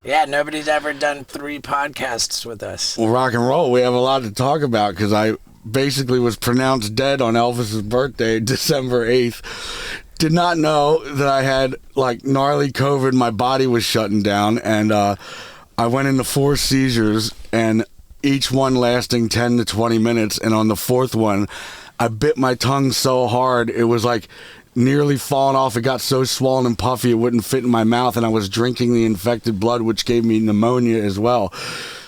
Yeah, nobody's ever done 3 podcasts with us. Well, rock and roll, we have a lot to talk about because I basically was pronounced dead on Elvis's birthday, December 8th. Did not know that I had like gnarly COVID. My body was shutting down, and I went into 4 seizures, and each one lasting 10 to 20 minutes. And on the 4th one, I bit my tongue so hard it was like nearly falling off. It got so swollen and puffy it wouldn't fit in my mouth, and I was drinking the infected blood, which gave me pneumonia as well.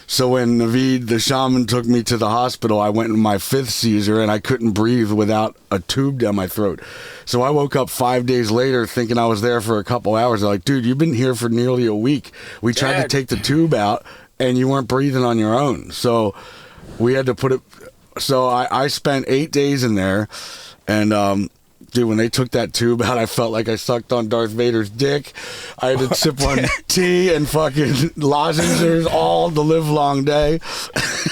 So when Naveed, the shaman, took me to the hospital, I went in my 5th seizure, and I couldn't breathe without a tube down my throat. So I woke up 5 days later thinking I was there for a couple hours. They're like, dude, you've been here for nearly a week. We tried to take the tube out, and you weren't breathing on your own. So we had to put it... So I spent 8 days in there, and... dude, when they took that tube out, I felt like I sucked on Darth Vader's dick. I had to sip on tea and fucking lozenges all the live long day.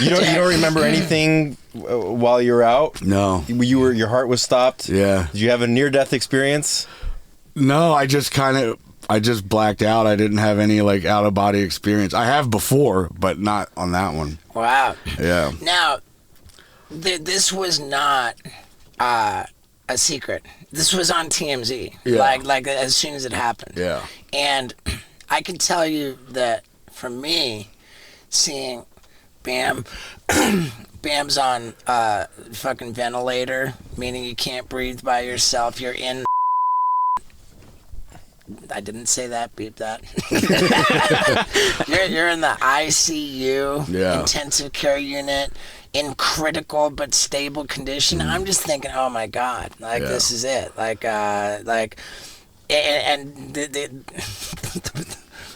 You don't remember anything while you were out? No. Your heart was stopped? Yeah. Did you have a near-death experience? No, I just blacked out. I didn't have any like out-of-body experience. I have before, but not on that one. Wow. Yeah. Now, this was not... a secret. This was on TMZ. Yeah. Like as soon as it happened. Yeah. And I can tell you that for me, seeing Bam's on fucking ventilator, meaning you can't breathe by yourself. You're in. I didn't say that. Beep that. you're in the ICU, intensive care unit. In critical but stable condition. I'm just thinking, oh my God, like this is it. Like,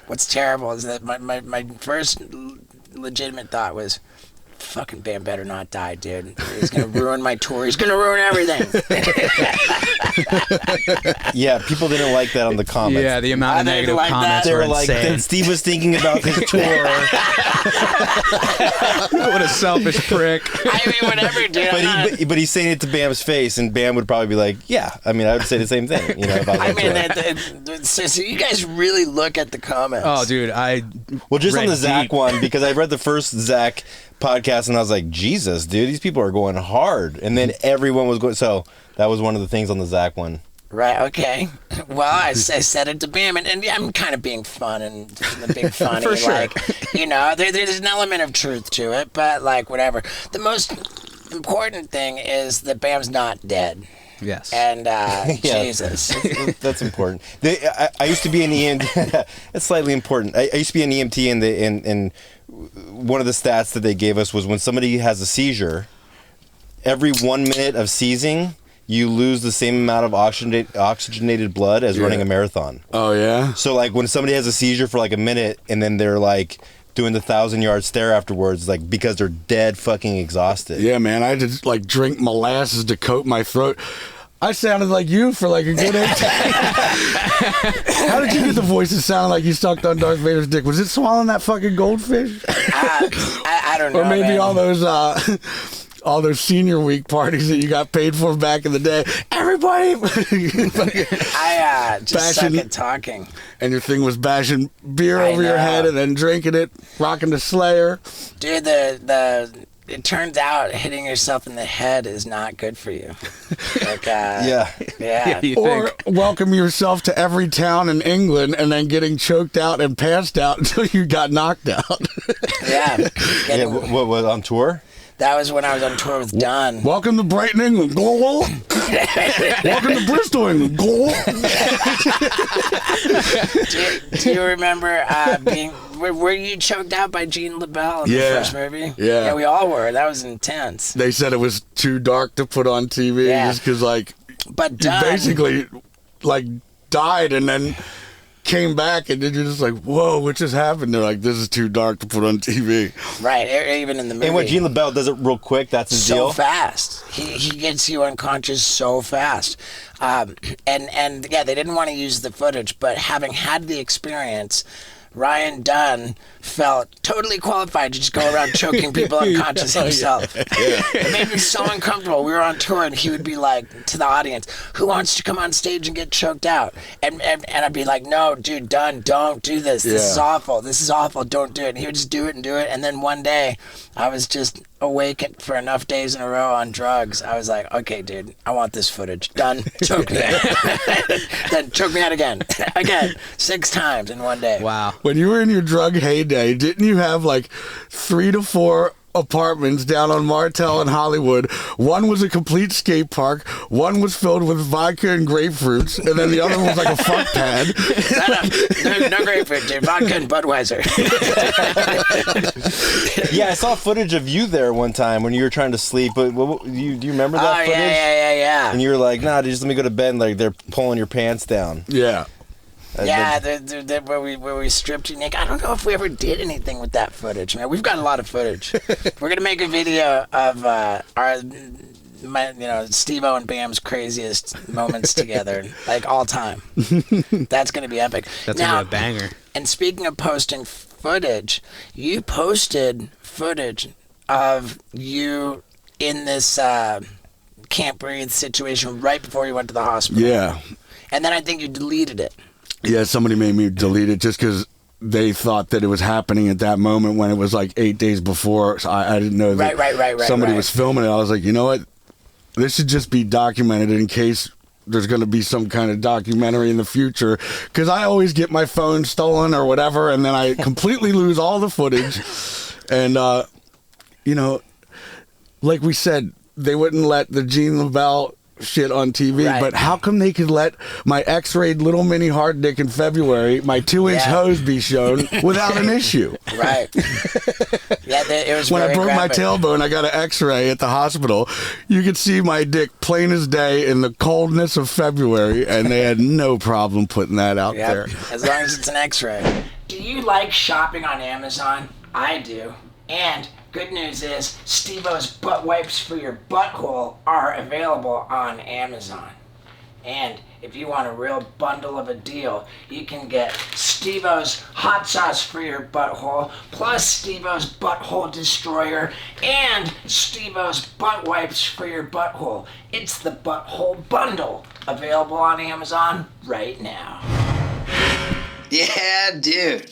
what's terrible is that my first legitimate thought was, fucking Bam better not die, dude. He's gonna ruin my tour. He's gonna ruin everything. Yeah, people didn't like that on the comments. Yeah, the amount of negative comments they were like, Steve was thinking about his tour. What a selfish prick. I mean, whatever, dude. But he's saying it to Bam's face, and Bam would probably be like, yeah. I mean, I would say the same thing. You know, about so you guys really look at the comments. Oh, dude, Well, just on the Zach one, because I read the first Zach podcast, and I was like, Jesus, dude, these people are going hard. And then everyone was going, so that was one of the things on the Zach one. Right, okay. Well, I said it to Bam, and I'm kind of being fun and being funny. For sure. Like, you know, there's an element of truth to it, but like, whatever. The most important thing is that Bam's not dead. Yes. And Jesus. That's important. I used to be an EMT. That's slightly important. I used to be an EMT, and one of the stats that they gave us was when somebody has a seizure, every 1 minute of seizing, you lose the same amount of oxygenated blood as running a marathon. Oh, yeah? So, like, when somebody has a seizure for, like, a minute, and then they're, like, doing the 1,000-yard stare afterwards, like, because they're dead fucking exhausted. Yeah, man, I had to, like, drink molasses to coat my throat. I sounded like you for like a good 8 How did you get the voice that sounded like you sucked on Darth Vader's dick? Was it swallowing that fucking goldfish? I don't know. Or maybe man. all those senior week parties that you got paid for back in the day. Everybody, I just suck at talking. And your thing was bashing beer over your head and then drinking it, rocking the Slayer. Dude, it turns out hitting yourself in the head is not good for you. Like, yeah. Or welcome yourself to every town in England and then getting choked out and passed out until you got knocked out. Yeah. What was on tour? That was when I was on tour with Don. Welcome to Brighton, England. Go. Welcome to Bristol, England. Go. Do you remember were you choked out by Gene LaBelle in the first movie? Yeah. Yeah, we all were. That was intense. They said it was too dark to put on TV just because, like, but Don basically, like, died and then came back, and then you're just like, whoa, what just happened? They're like, this is too dark to put on TV. Right, even in the movie. And when Gene LaBelle does it real quick, that's his deal? So fast. He gets you unconscious so fast. And yeah, they didn't want to use the footage, but having had the experience Ryan Dunn felt totally qualified to just go around choking people unconscious himself. It made me so uncomfortable. We were on tour, and he would be like to the audience, "Who wants to come on stage and get choked out?" And I'd be like, "No, dude, Dunn, don't do this. This is awful. This is awful. Don't do it." And he would just do it and do it. And then one day, I was just awake for enough days in a row on drugs. I was like, "Okay, dude, I want this footage. Done. Choke me out." Then choke me out again. Again. 6 times in one day. Wow. When you were in your drug heyday, didn't you have like 3 to 4 apartments down on Martel in Hollywood? One was a complete skate park, one was filled with vodka and grapefruits, and then the other one was like a fuck pad. No grapefruit, dude. Vodka and Budweiser. Yeah, I saw footage of you there one time when you were trying to sleep. But do you remember that footage? Yeah. And you were like, "Nah, just let me go to bed." And like they're pulling your pants down. Yeah. Yeah, where we stripped you, Nick. I don't know if we ever did anything with that footage, man. We've got a lot of footage. We're gonna make a video of Steve-O and Bam's craziest moments together, like all time. That's gonna be epic. That's now, gonna be a banger. And speaking of posting footage, you posted footage of you in this can't breathe situation right before you went to the hospital. Yeah. And then I think you deleted it. Yeah, somebody made me delete it just because they thought that it was happening at that moment when it was like 8 days before. So I didn't know that somebody was filming it. I was like, you know what? This should just be documented in case there's going to be some kind of documentary in the future. Because I always get my phone stolen or whatever, and then I completely lose all the footage. And, like we said, they wouldn't let the Gene LaBelle shit on TV, but how come they could let my x-rayed little mini hard dick in February, my 2-inch hose be shown without an issue? Right. Yeah, it was when I broke graphic. my tailbone, I got an x-ray at the hospital. You could see my dick plain as day in the coldness of February, and they had no problem putting that out there. As long as it's an x-ray. Do you like shopping on Amazon? I do. And good news is, Steve-O's butt wipes for your butthole are available on Amazon. And if you want a real bundle of a deal, you can get Steve-O's hot sauce for your butthole, plus Steve-O's butthole destroyer, and Steve-O's butt wipes for your butthole. It's the butthole bundle, available on Amazon right now. Yeah, dude.